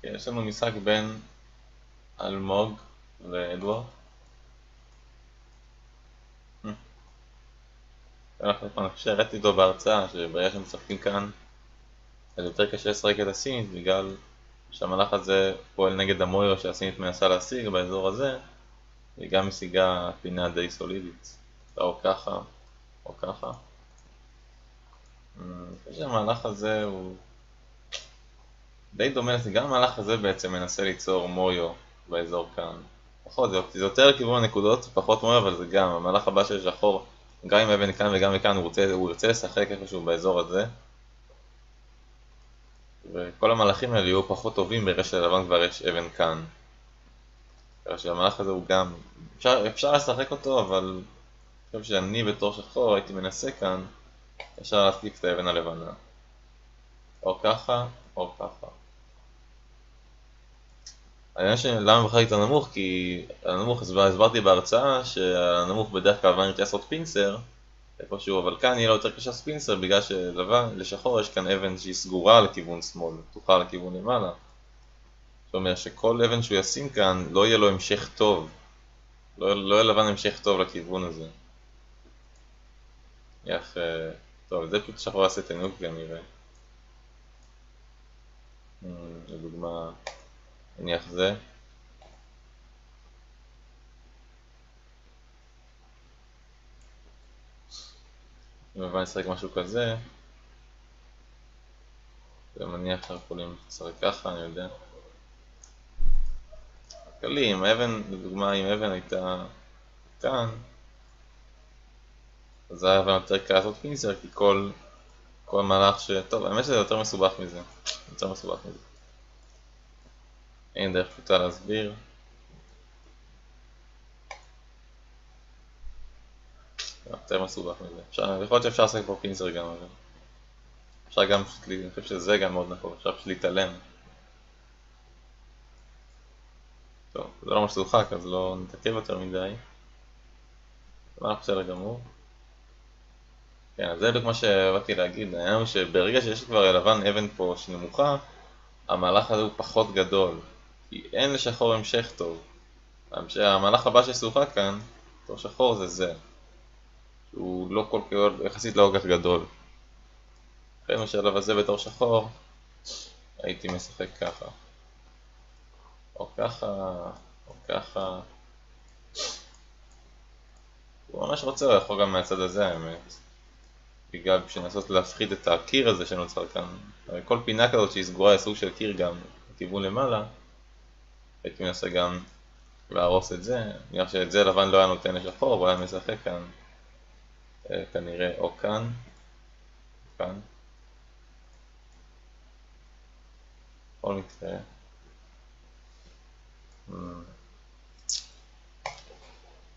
יש לנו משחק בין אלמוג לאדוארד. אני חושב שהראיתי אותו בהרצאה שברגע שמשחקים כאן אז יותר קשה לשחק את הסינית בגלל שהמהלך הזה פועל נגד המויו שהסינית מנסה להשיג באזור הזה, והיא גם משיגה פינה די סולידית, או ככה או ככה. אני חושב שהמהלך הזה הוא די דומה לזה, גם המהלך הזה בעצם מנסה ליצור מויו באזור כאן. פחות, זה יותר לכיוון הנקודות, פחות מויו, אבל זה גם, המהלך הבא של שחור, גם עם אבן כאן וגם מכאן, הוא ירצה לשחק איפשהו באזור הזה. וכל המהלכים האלה יהיו פחות טובים ברגע שלבן כבר יש אבן כאן. ברגע שהמהלך הזה הוא גם, אפשר לשחק אותו, אבל אני חושב שאני בתור שחור הייתי מנסה כאן, אפשר להסקיף את האבן הלבנה. או ככה, או ככה. העניין למה בחרתי את הנמוך, כי הנמוך הסברתי בהרצאה שהנמוך בדרך כלל לבן ירצה לעשות פינצר איפשהו, אבל כאן יהיה לו יותר קשה ספינצר בגלל שלשחור יש כאן אבן שהיא סגורה לכיוון שמאל, פתוחה לכיוון למעלה. זאת אומרת שכל אבן שהוא ישים כאן לא יהיה לו המשך טוב, לא יהיה לבן המשך טוב לכיוון הזה. טוב, זה פשוט שחור יעשה תינוק כנראה. לדוגמה, נניח זה. אם לבן ישחק משהו כזה, ומניח שאנחנו יכולים לשחק ככה, אני יודע. כללי, אם האבן, לדוגמה, אם האבן הייתה כאן, אז היה הבן יותר קל לעשות פינצר, כי כל מהלך טוב, האמת שזה יותר מסובך מזה. יותר מסובך מזה. אין דרך פשוטה להסביר. יותר מסובך מזה. יכול להיות שאפשר לשחק פה פינצר גם, אבל אפשר גם פשוט, אני חושב שזה גם מאוד נכון, אפשר פשוט להתעלם. טוב, זה לא ממש שוחק, אז לא נתעכב יותר מדי. מה אנחנו בסדר גמור? כן, אז זה בדיוק מה שבאתי להגיד, העניין הוא שברגע שיש כבר לבן אבן פה שנמוכה, המהלך הזה הוא פחות גדול, כי אין לשחור המשך טוב. המהלך הבא ששוחק כאן, בתור שחור זה. הוא לא כל כך, יחסית לא כל כך גדול. לכן בשלב הזה בתור שחור, הייתי משחק ככה. או ככה, או ככה. הוא ממש רוצה, הוא יכול גם מהצד הזה האמת. בגלל בשביל לנסות להפחית את הקיר הזה שנוצר כאן. הרי כל פינה כזאת שהיא סגורה היא סוג של קיר גם בכיוון למעלה. הייתי מנסה גם להרוס את זה. נראה שאת זה לבן לא היה נותן לשחור, הוא היה משחק כאן. כנראה או כאן. כאן. בכל מקרה.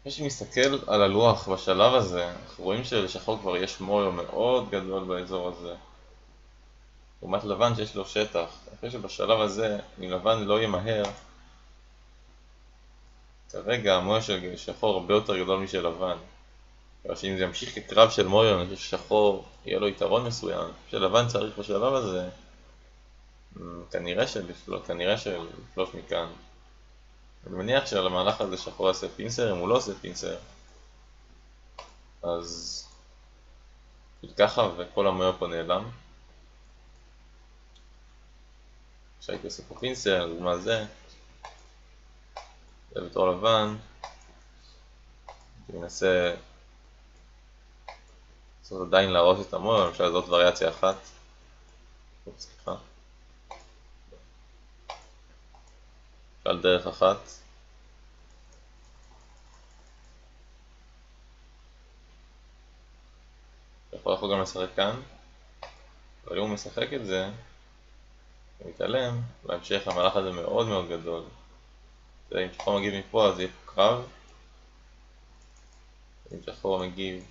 מי שמסתכל על הלוח בשלב הזה, אנחנו רואים שלשחור כבר יש מויו מאוד גדול באזור הזה. לעומת לבן שיש לו שטח. אני חושב שבשלב הזה, אם לבן לא ימהר, כרגע המויו של שחור הרבה יותר גדול משל לבן. אבל שאם זה ימשיך כקרב של מויו, אני חושב ששחור יהיה לו יתרון מסוים. שלבן צריך בשלב הזה, כנראה שלפלוש מכאן. אני מניח שעל המהלך הזה שחור יעשה פינצר, אם הוא לא עושה פינצר, אז ככה וכל המויו פה נעלם. כשהייתי עושה פה פינצר, לדוגמה זה בתור לבן, אני מנסה לעשות עדיין להרוס את המויו, למשל זאת וריאציה אחת. סליחה. על דרך אחת. יכול גם לשחק כאן, אבל אם הוא משחק את זה, הוא מתעלם, בהמשך המהלך הזה מאוד מאוד גדול. אם שחור מגיב מפה אז יהיה קרב, אם שחור מגיב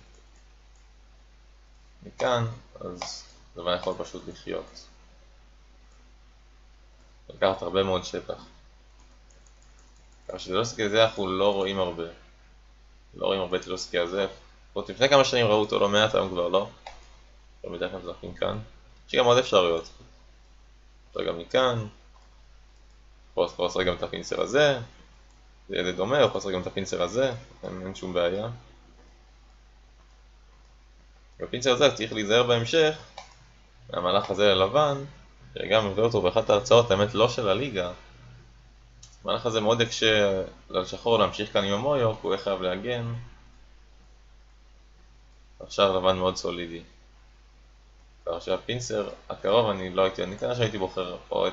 מכאן, אז לבן יכול פשוט לחיות. לקחת הרבה מאוד שטח. ככה שטילוסקי הזה אנחנו לא רואים הרבה. לא רואים הרבה טילוסקי הזה. לפני כמה שנים ראו אותו לא מעט, היום כבר לא. לא בדרך כלל זוכים כאן. יש גם עוד אפשרויות. אפשר גם מכאן. פה יכול לעשות גם את הפינסר הזה, זה יהיה דומה, הוא יכול לעשות גם את הפינסר הזה, אין שום בעיה. בפינסר הזה צריך להיזהר בהמשך, מהמהלך הזה ללבן, שגם מביא אותו באחת ההרצאות, האמת לא של הליגה. המהלך הזה מאוד יקשה לשחור להמשיך כאן עם המויו, כי הוא יהיה חייב להגן. עכשיו לבן מאוד סולידי. כך שהפינסר הקרוב אני לא הייתי, אני כנראה שהייתי בוחר או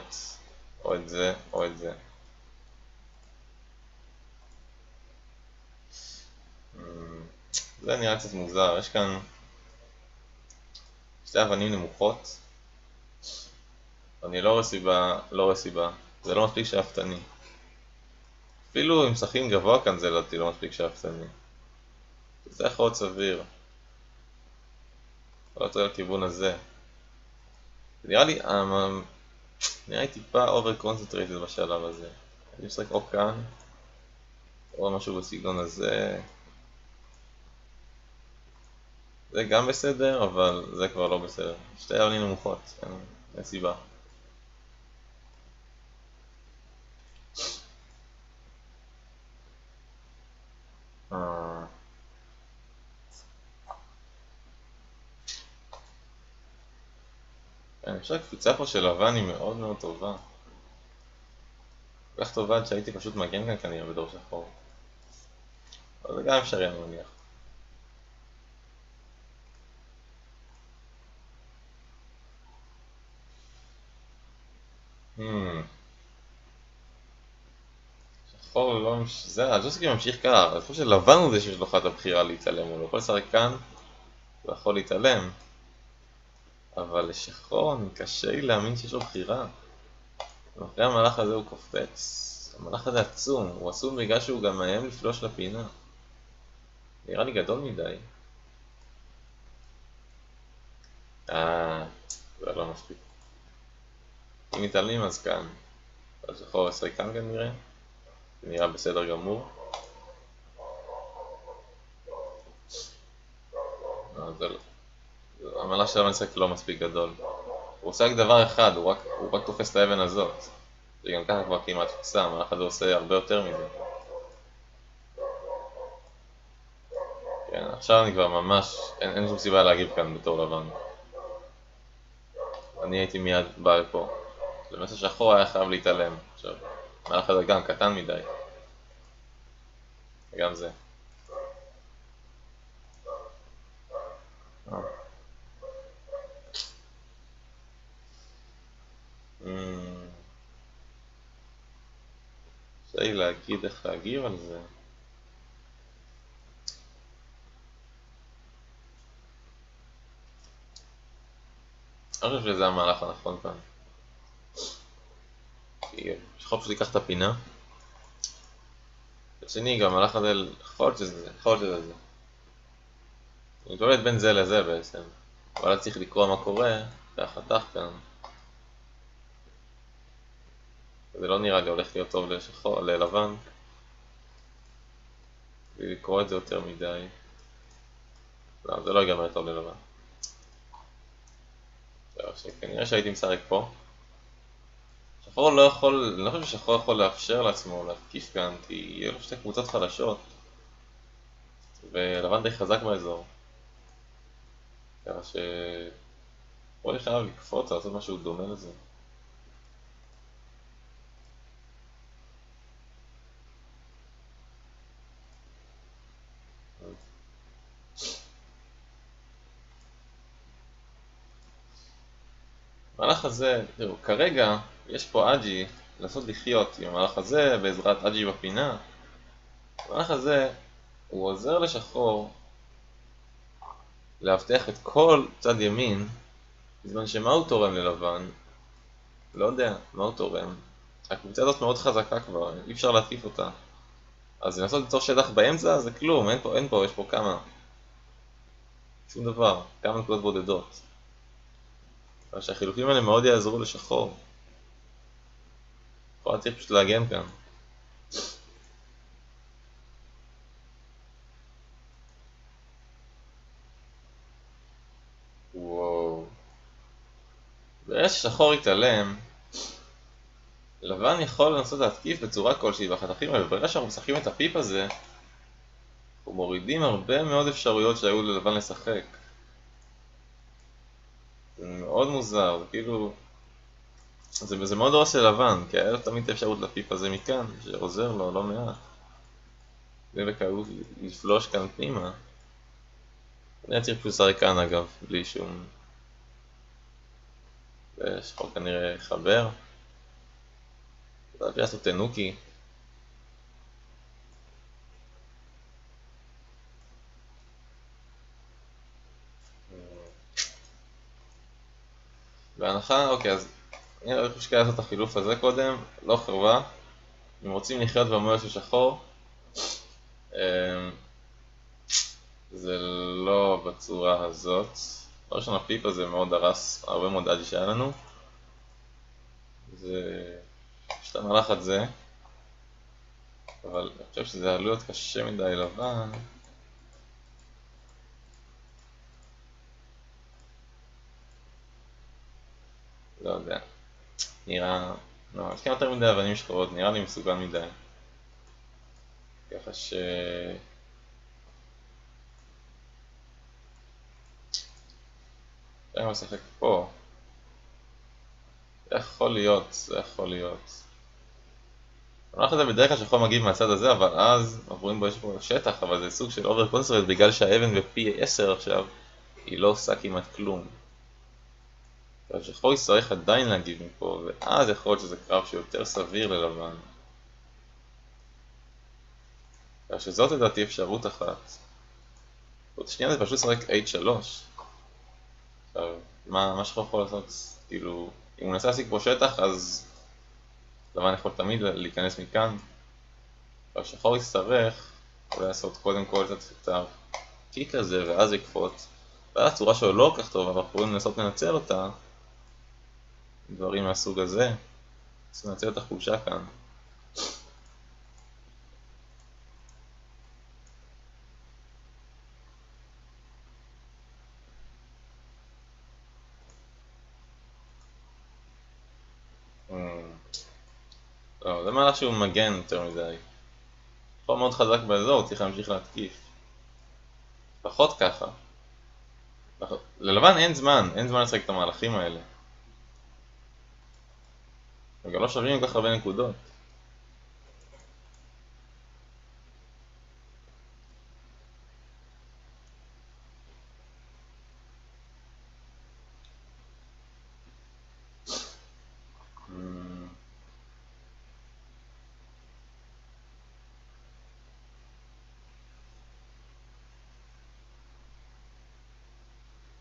את זה או את זה. זה נראה קצת מוזר, יש כאן שתי אבנים נמוכות. אני לא רואה סיבה, זה לא מספיק שאפתני. אפילו אם משחקים גבוה כאן זה לדעתי לא מספיק שאפתני. זה יכול להיות סביר. יכול להיות לכיוון הזה. נראה לי טיפה אובר קונצנטרייטד בשלב הזה. אני משחק או כאן, או משהו בסגנון הזה. זה גם בסדר, אבל זה כבר לא בסדר. שתי אבנים נמוכות, אין סיבה. אני חושב שהקפיצה פה של לבן היא מאוד מאוד טובה. כל כך טובה עד שהייתי פשוט מגן כאן כנראה בדור שחור. אבל זה גם אפשרי אני מניח. שחור לא זה, הג'וסקי ממשיך ככה, אני חושב שלבן הוא זה שיש לו את הבחירה להתעלם, הוא לא יכול לשחק כאן, הוא יכול להתעלם. אבל לשחור קשה לי להאמין שיש לו בחירה. אחרי המהלך הזה הוא קופץ. המהלך הזה עצום, הוא עצום בגלל שהוא גם מאיים לפלוש לפינה. נראה לי גדול מדי. זה לא מספיק. אם מתעלמים אז כאן. אז שחור ישחק כאן כנראה. זה נראה בסדר גמור. המהלך של המשחק לא מספיק גדול. הוא עושה רק דבר אחד, הוא רק תופס את האבן הזאת. זה גם ככה כבר כמעט תפסה, המהלך הזה עושה הרבה יותר מזה. כן, עכשיו אני כבר ממש, אין שום סיבה להגיב כאן בתור לבן. אני הייתי מיד בא לפה. למעשה שחור היה חייב להתעלם. עכשיו, המהלך הזה גם קטן מדי. וגם זה. קשה לי להגיד איך להגיב על זה. אני חושב שזה המהלך הנכון כאן. שחור פשוט ייקח את הפינה. בשני גם המהלך הזה, יכול להיות שזה זה. אני מתולד בין זה לזה בעצם. אבל צריך לקרוא מה קורה, והחתך כאן. זה לא נראה לי הולך להיות טוב ללבן. לקרוא את זה יותר מדי. לא, זה לא ייגמר טוב ללבן. כנראה שהייתי משחק פה. שחור לא יכול, אני לא חושב ששחור יכול לאפשר לעצמו להתקיף כאן, כי יהיו לו שתי קבוצות חלשות. ולבן די חזק באזור. ככה ש... פה אני חייב לקפוץ, לעשות משהו דומה לזה. המהלך הזה, תראו, כרגע יש פה אג'י לנסות לחיות עם המהלך הזה בעזרת אג'י בפינה. המהלך הזה הוא עוזר לשחור להבטיח את כל צד ימין, בזמן שמה הוא תורם ללבן? לא יודע, מה הוא תורם? הקבוצה הזאת מאוד חזקה כבר, אי אפשר להטיף אותה. אז לנסות ליצור שטח באמצע זה כלום, אין פה, יש פה כמה. שום דבר, כמה נקודות בודדות. אבל שהחילופים האלה מאוד יעזרו לשחור. יכול להצליח פשוט להגן כאן. וואו. ברגע ששחור יתעלם, לבן יכול לנסות להתקיף בצורה כלשהי בחתכים האלה, וברגע שאנחנו משחקים את הפיפ הזה, אנחנו מורידים הרבה מאוד אפשרויות שהיו ללבן לשחק. זה מאוד מוזר, זה כאילו... זה מאוד הורס ללבן, כי היה לו תמיד את האפשרות לפיפ הזה מכאן, שעוזר לו לא מעט. זה בקלות לפלוש כאן פנימה. אני צריך פשוט לשחק כאן אגב, בלי שום... ושחור כנראה יחבר. זה אפשר לעשות תנוקי. בהנחה, אוקיי, אז אני חושב שכדאי לעשות את החילוף הזה קודם, לא חרבה. אם רוצים לחיות במועד של שחור, זה לא בצורה הזאת. ראשון הפיפ הזה מאוד הרס הרבה מאוד אג'י שהיה לנו. יש את המהלך הזה, אבל אני חושב שזה עלויות קשה מדי לבן. לא יודע, נראה... לא, יש כאן יותר מדי אבנים שחורות, נראה לי מסוגל מדי. ככה ש... אני משחק פה. זה יכול להיות, זה יכול להיות. המהלך הזה בדרך כלל שחור מגיב מהצד הזה, אבל אז אנחנו רואים בו יש פה שטח, אבל זה סוג של אובר קונסרט בגלל שהאבן בפי 10 עכשיו היא לא עושה כמעט כלום. אבל שחור יצטרך עדיין להגיב מפה, ואז יכול להיות שזה קרב שיותר סביר ללבן. שזאת לדעתי אפשרות אחת. עוד שנייה זה פשוט לשחק H3. עכשיו, מה שחור יכול לעשות? כאילו, אם הוא מנסה להשיג פה שטח, אז לבן יכול תמיד להיכנס מכאן. אבל שחור יצטרך אולי לעשות קודם כל את הקיק הזה, ואז יקפוץ. ואז הצורה שלו לא כל כך טוב, אבל אנחנו יכולים לנסות לנצל אותה. דברים מהסוג הזה. אז ננצל את החולשה כאן. לא, זה מהלך שהוא מגן יותר מדי. הוא מאוד חזק באזור, צריך להמשיך להתקיף. פחות ככה. ללבן אין זמן לשחק את המהלכים האלה. הם גם לא שווים כל כך הרבה נקודות.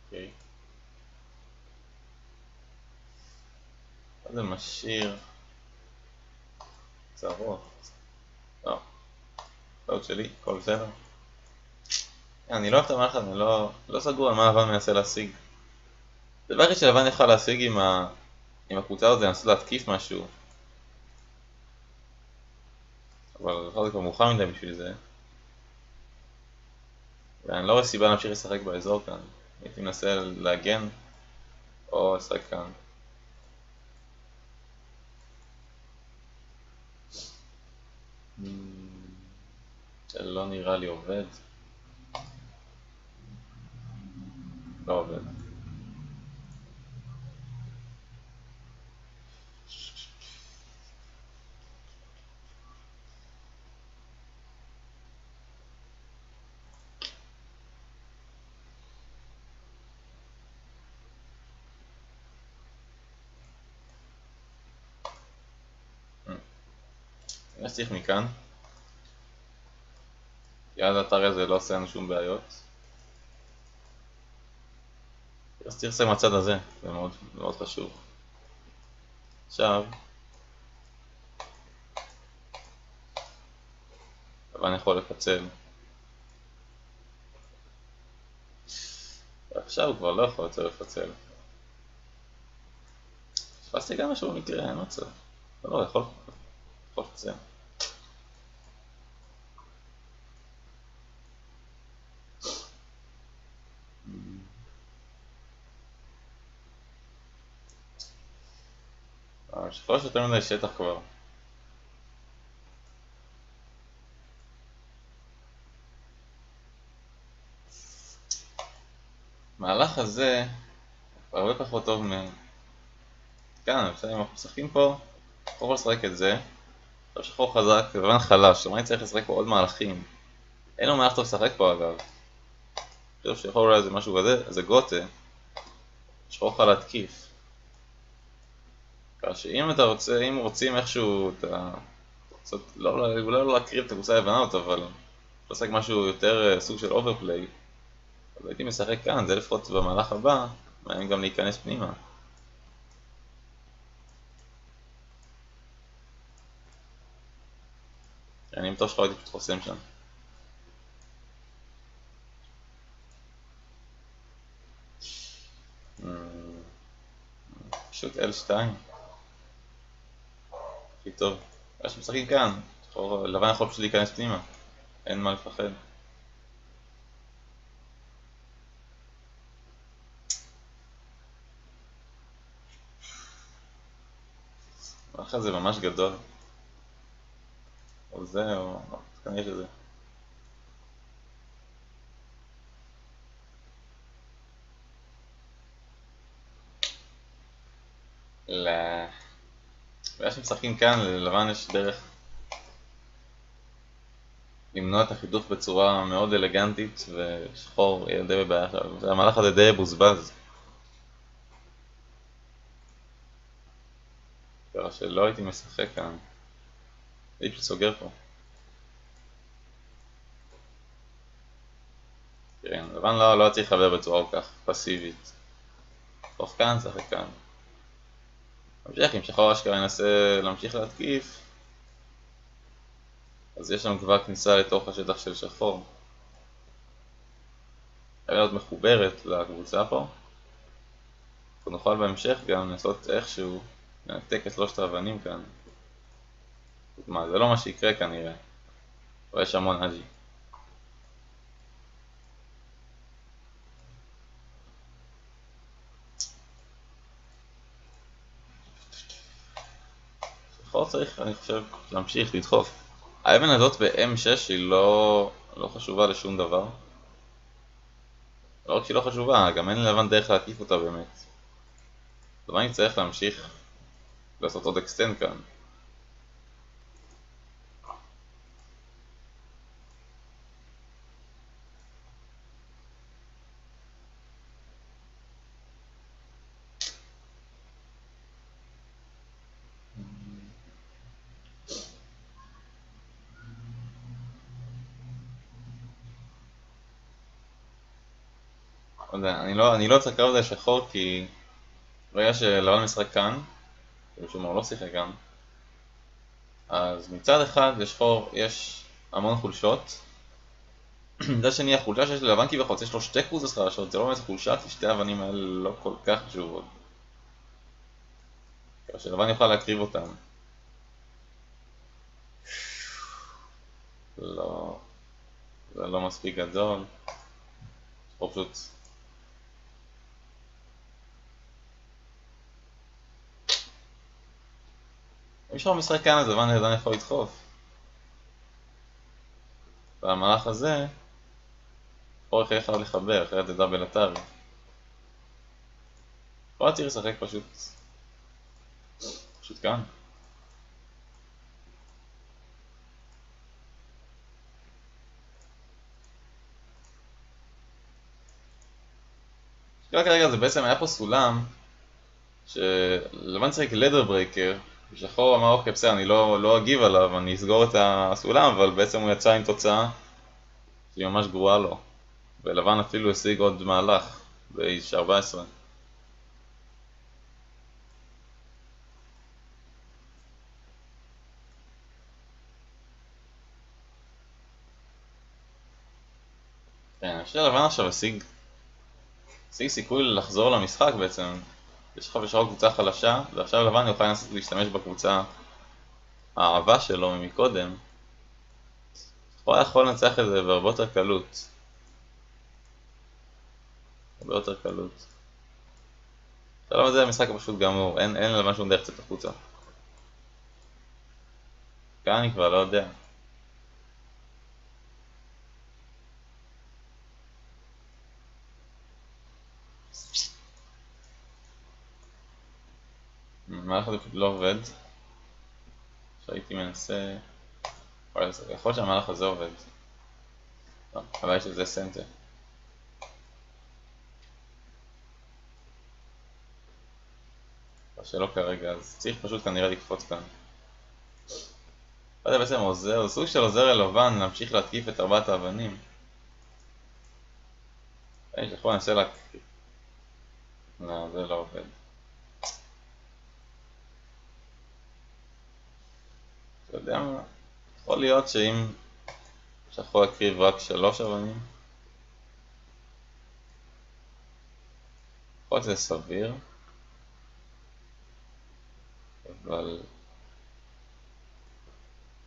אוקיי. זה משאיר צרות. לא. טעות שלי, כל בסדר. אני לא אוהב את המהלך הזה, אני לא סגור על מה לבן מנסה להשיג. דבר אחד שלבן יכול להשיג עם הקבוצה הזאת זה לנסות להתקיף משהו. אבל זה כבר מאוחר מדי בשביל זה. ואני לא רואה סיבה להמשיך לשחק באזור כאן. הייתי מנסה להגן או לשחק כאן. זה לא נראה לי עובד. לא עובד. אני צריך מכאן. יד האתר הזה לא עושה לנו שום בעיות. אז צריך לשים מהצד הזה, זה מאוד, מאוד חשוב. עכשיו, לבן יכול לפצל. ועכשיו הוא כבר לא יכול יותר לפצל. פספסתי גם משהו במקרה, אין מצב. לא, יכול לפצל. אבל שחור יש יותר מדי שטח כבר. המהלך הזה הרבה פחות טוב כאן, בסדר, אם אנחנו משחקים פה, שחור לשחק את זה. עכשיו שחור חזק, לבן חלש, למה אני צריך לשחק פה עוד מהלכים? אין לו מהלך טוב לשחק פה אגב. אני חושב שיכול אולי זה משהו כזה, זה גוטה. שחור יכול להתקיף. ככה שאם אתה רוצה, אם רוצים איכשהו, אתה... אולי לא להקריב את הקבוצה היוונית, אבל לשחק משהו יותר סוג של אוברפליי. אז הייתי משחק כאן, זה לפחות במהלך הבא, מעניין גם להיכנס פנימה. אני בטוח שלך הייתי פשוט חוסם שם. פשוט L2 הכי טוב. יש משחקים כאן, לבן יכול פשוט להיכנס פנימה, אין מה לפחד. המהלך הזה ממש גדול. או זה, או... כנראה שזה. לא... ויש משחקים כאן, ללבן יש דרך למנוע את החיתוך בצורה מאוד אלגנטית, ושחור יהיה די בבעיה שלו. המהלך הזה די בוזבז. ככה שלא הייתי משחק כאן. הייתי פשוט סוגר פה. כן, לבן לא צריך לחבר בצורה כל כך פסיבית. תוך כאן, שחק כאן. ממשיך, אם שחור אשכרה ינסה להמשיך להתקיף, אז יש לנו כבר כניסה לתוך השטח של שחור. חייבת להיות מחוברת לקבוצה פה. אנחנו נוכל בהמשך גם לנסות איכשהו לנתק את שלושת האבנים כאן. מה, זה לא מה שיקרה כנראה. אבל יש המון אג'י. שחור צריך, אני חושב, להמשיך לדחוף. האבן הזאת ב-M6 היא לא חשובה לשום דבר. לא רק שהיא לא חשובה, גם אין לבן דרך להקיף אותה באמת. אז אני צריך להמשיך לעשות עוד אקסטנד כאן. לא יודע, אני לא אצא קרוב לזה שחור כי ברגע שלבן משחק כאן, משום מה הוא לא שיחק כאן, אז מצד אחד לשחור יש המון חולשות. מצד שני החולשה שיש ללבן כביכול, יש לו שתי קבוצות חלשות, זה לא באמת חולשה כי שתי האבנים האלה לא כל כך חשובות. ככה שלבן יוכל להקריב אותם. לא, זה לא מספיק גדול. שחור פשוט... אם שחור משחק כאן אז לבן עדיין יכול לדחוף. והמהלך הזה, שחור יהיה חייב לחבר, אחרת זה דאבל אטרי. שחור צריך לשחק פשוט כאן. כרגע זה בעצם היה פה סולם שלבן צריך לדר ברייקר ושחור אמר אוקיי בסדר אני לא אגיב עליו, אני אסגור את הסולם, אבל בעצם הוא יצא עם תוצאה שהיא ממש גרועה לו ולבן אפילו השיג עוד מהלך ב-14. כן, אני חושב שלבן עכשיו השיג סיכוי לחזור למשחק בעצם. יש לך ושחור קבוצה חלשה, ועכשיו לבן יוכל לנסות להשתמש בקבוצה האהבה שלו ממקודם. הוא יכול לנצח את זה בהרבה יותר קלות. הרבה יותר קלות. שלום הזה המשחק פשוט גמור, אין לבן שום דרך לצאת החוצה. כאן אני כבר לא יודע. המהלך הזה פשוט לא עובד. שהייתי מנסה... יכול להיות שהמהלך הזה עובד. לא, הבעיה שזה סנטר. שלא כרגע, אז צריך פשוט כנראה לקפוץ כאן. זה בעצם עוזר, זה סוג של עוזר ללבן להמשיך להתקיף את ארבעת האבנים. יכול ננסה להקריב. לא, זה לא עובד. אתה יודע מה? יכול להיות שאם שחור יקריב רק 3 אבנים, יכול להיות שזה סביר, אבל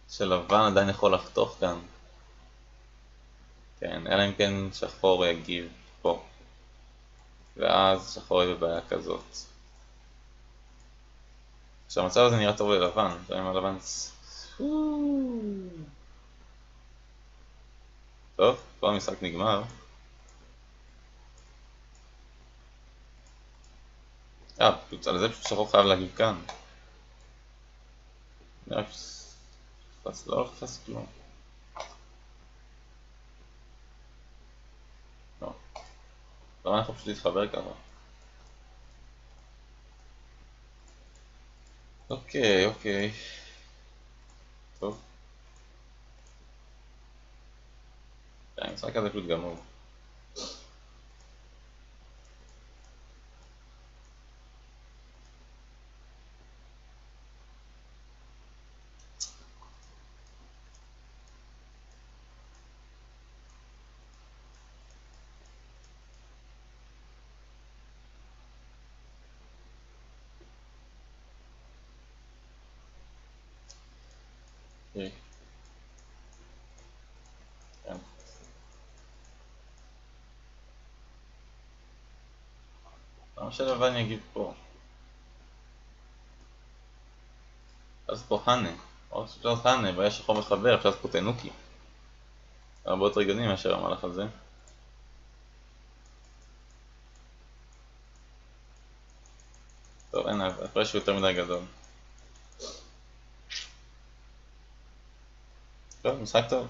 שלבן עדיין יכול לחתוך כאן. כן, אלא אם כן שחור יגיב פה, ואז שחור יהיה בבעיה כזאת. שהמצב הזה נראה טוב ללבן, אתה יודע מה לבן... טוב, פה המשחק נגמר. על זה פשוט שחור חייב להגיב כאן. נראה לא חפש כלום. לא. למה אנחנו פשוט להתחבר ככה? אוקיי. טוב. המשחק הזה פשוט גמור. כן. למה שלבן יגיב פה? אז פה חנה. עוד אפשר חנה, בעיה שחור מחבר, אפשר פה תנוקי. הרבה יותר גדולים מאשר המהלך הזה. טוב, אין, ההפרש הוא יותר מדי גדול. טוב, משחק טוב.